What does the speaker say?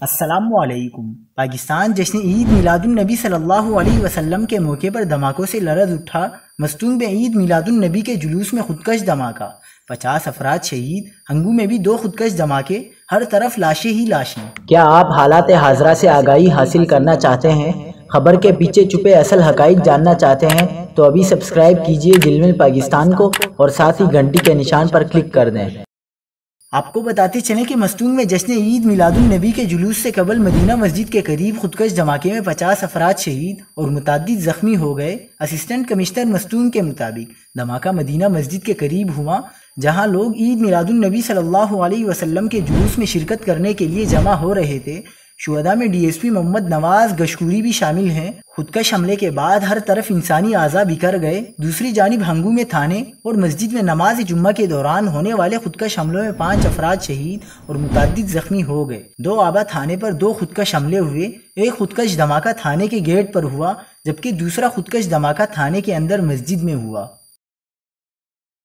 السلام علیکم۔ پاکستان جشن عید میلاد النبی صلی اللہ علیہ وسلم کے موقع پر دھماکوں سے لرز اٹھا۔ مستونگ میں عید میلاد النبی کے جلوس میں خودکش دھماکہ، 50 افراد شہید۔ ہنگو میں بھی 2 خودکش دھماکے، ہر طرف لاشیں ہی لاشیں۔ کیا آپ حالات حاضرہ سے آگاہی حاصل کرنا چاہتے ہیں؟ خبر کے پیچھے چھپے اصل حقائق جاننا چاہتے ہیں تو ابھی سبسکرائب کیجئے جلمل پاکستان کو اور ساتھ ہی گھنٹی کے نشان پر کلک کر دیں۔ آپ کو بتاتے چلیں کہ مستونگ میں جشن عید میلاد النبی کے جلوس سے قبل مدینہ مسجد کے قریب خودکش دھماکے میں 50 افراد شہید اور متعدد زخمی ہو گئے۔ اسسٹنٹ کمشنر مستونگ کے مطابق دھماکہ مدینہ مسجد کے قریب ہوا، جہاں لوگ عید میلاد النبی صلی اللہ علیہ وسلم کے جلوس میں شرکت کرنے کے لیے جمع ہو رہے تھے۔ شہداء میں ڈی ایس پی محمد نواز گشکوری بھی شامل ہیں۔ خودکش حملے کے بعد ہر طرف انسانی اعضاء بکھر گئے۔ دوسری جانب ہنگو میں تھانے اور مسجد میں نماز جمعہ کے دوران ہونے والے خودکش حملوں میں 5 افراد شہید اور متعدد زخمی ہو گئے۔ 2 آبا تھانے پر 2 خودکش حملے ہوئے۔ ایک خودکش دھماکہ تھانے کے گیٹ پر ہوا، جبکہ دوسرا خودکش دھماکہ تھانے کے اندر مسجد میں ہوا۔